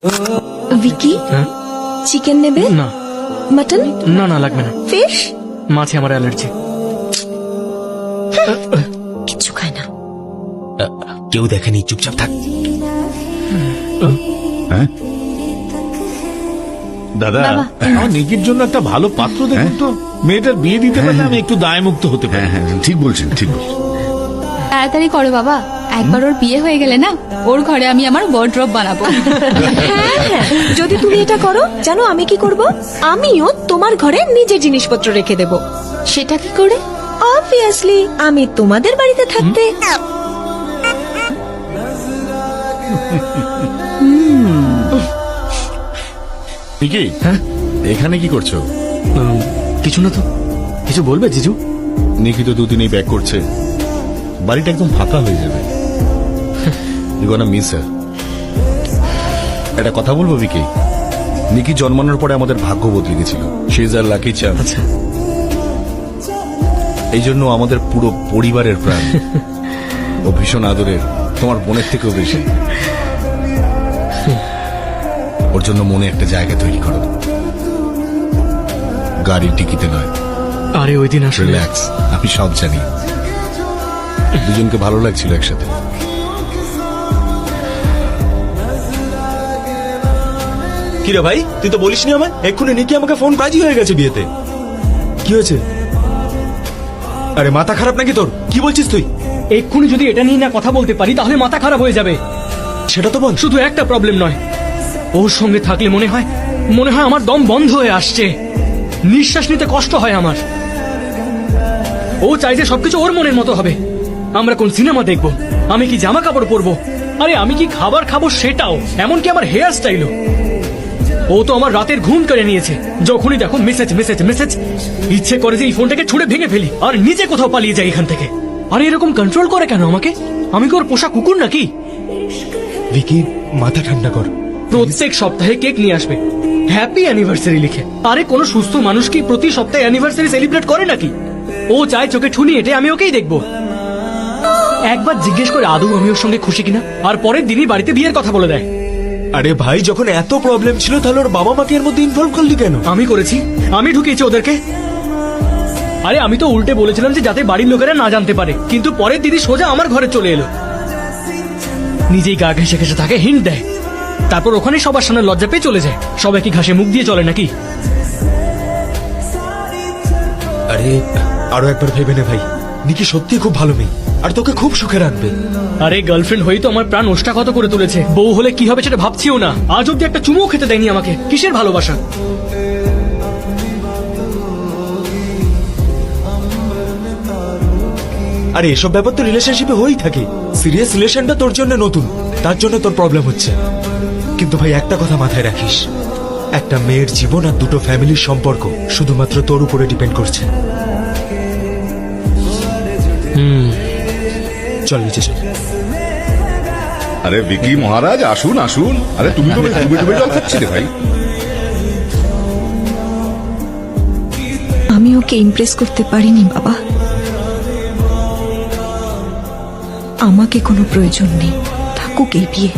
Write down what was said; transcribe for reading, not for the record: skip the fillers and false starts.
Vicky chicken नेबे না mutton না না লাগবে না, फिश মাছে আমার অ্যালার্জি। किच्छु खाए ना। কেউ দেখেনি, চুপচাপ থাক। হ্যাঁ দাদা, আমার নিকির জন্য একটা ভালো পাত্র দেখুন তো। মেয়েটার বিয়ে দিতে পারলে আমি একটু দায়মুক্ত হতে পারি। হ্যাঁ হ্যাঁ ঠিক বলছেন, ঠিক বলছেন। তাড়াতাড়ি করো বাবা, একবার ওর বিয়ে হয়ে গেলে না ওর ঘরে আমি আমার ওয়ার্ড্রব বানাবো। হ্যাঁ হ্যাঁ, যদি তুমি এটা করো জানো আমি কি করব? আমিও তোমার ঘরে নিজের জিনিসপত্র রেখে দেব। সেটা কি করে? অবভিয়াসলি আমি তোমাদের বাড়িতে থাকতে। নিকি, এখানে কি করছো? কিছু না তো। কিছু বলবে জিজু? নিকি তো দুদিনই ব্যাক করছে, বাড়িটা একদম ফাঁকা হয়ে যাবে। ইউ গোনা মিস হার। একটা কথা বলবো বিকি, নিকি জন্মানোর পরে আমাদের ভাগ্য বদলে গেছিল। She is our lucky charm. আচ্ছা, এই জন্য আমাদের পুরো পরিবারের প্রাণ। ও ভীষণ আদরের, তোমার বোনের থেকেও বেশি। ওর জন্য মনে একটা জায়গা তৈরি করো, গাড়ির টিকিতে নয়। আরে ওই দিন আসলে রিল্যাক্স, আমি সব জানি। দুজনকে ভালো লাগছিল একসাথে। কি রে ভাই, তুই তো বলিসনি আমায়? এক্ষুনি নিকি আমাকে ফোন, রাজি হয়ে গেছে বিয়েতে। কি হয়েছে? আরে মাথা খারাপ নাকি তোর? কি বলছিস তুই? এক্ষুনি যদি এটা নিয়ে না কথা বলতে পারি তাহলে মাথা খারাপ হয়ে যাবে। সেটা তো বল। শুধু একটা প্রবলেম নয়, ওর সঙ্গে থাকলে মনে হয় আমার দম বন্ধ হয়ে আসছে, নিঃশ্বাস নিতে কষ্ট হয় আমার। ও চাই যে সবকিছু ওর মনের মতো হবে। আমরা কোন সিনেমা দেখবো, আমি কি জামা কাপড় পরবো, আরে আমি কি খাবার খাবো সেটাও, এমনকি আমার হেয়ার স্টাইলও। ও তো আমার রাতের ঘুম কেড়ে নিয়েছে। যখনই দেখো মেসেজ মেসেজ মেসেজ, ইচ্ছে করে যে এই ফোনটাকে ছুঁড়ে ভেঙে ফেলি আর নিজে কোথাও পালিয়ে যাই এখান থেকে। আরে এরকম কন্ট্রোল করে কেন আমাকে? আমি কি ওর পোষা কুকুর নাকি? ভিকি, মাথা ঠান্ডা কর। প্রত্যেক সপ্তাহে কেক নিয়ে আসবে, হ্যাপি অ্যানিভার্সারি লিখে। আরে কোন সুস্থ মানুষ কি প্রতি সপ্তাহে অ্যানিভার্সারি সেলিব্রেট করে নাকি? ও চায় চোখে ঠুনি এটে আমি ওকেই দেখবো। একবার জিজ্ঞেস করে আদৌ আমি ওর সঙ্গে খুশি কিনা, আর পরের দিনই বাড়িতে বিয়ের কথা বলে দেয়। আরে ভাই, যখন এত প্রবলেম ছিল তাহলে ওর বাবা মাকে এর মধ্যে ইনভলভ করলি কেন? আমি করেছি, আমি ঢুকিয়েছি ওদেরকে। আরে আমি তো উল্টে বলেছিলাম যে যাতে বাড়ির লোকেরা না জানতে পারে, কিন্তু পরের দিনই সোজা আমার ঘরে চলে এলো। নিজেই গা ঘেসে ঘেসে থাকে, হিন্ট দেয়, তারপর ওখানে সবার সামনে লজ্জা পেয়ে চলে যায়। সবাই কি ঘাসে মুখ দিয়ে চলে নাকি? আরে আরো একবার ভেবে নে ভাই, নিকি সত্যি খুব ভালো মেয়ে আর তোকে খুব সুখে রাখবে। আরে গার্লফ্রেন্ড হয়েই তো আমার প্রাণ ওষ্ঠাগত করে তুলেছে। বউ হলে কি হবে সেটা ভাবছিও না। আজ অব্দি একটা চুমুও খেতে দেয়নি আমাকে। কিসের ভালোবাসা? আরে এসব ব্যাপার তো রিলেশনশিপে হয়েই থাকে। সিরিয়াস রিলেশনটা তোর জন্য নতুন, তার জন্য তোর প্রবলেম হচ্ছে। কিন্তু ভাই একটা কথা মাথায় রাখিস, একটা মেয়ের জীবন আর দুটো ফ্যামিলির সম্পর্ক শুধুমাত্র তোর উপরে ডিপেন্ড করছে। চল নিচে চল। আরে বিকি মহারাজ, আসুন আসুন। আরে তুমি তো ডুবে ডুবে জল খাচ্ছিলে ভাই। আমি ওকে ইমপ্রেস করতে পারিনি বাবা। আমাকে কোনো প্রয়োজন নেই, থাকুক এই বিয়ে।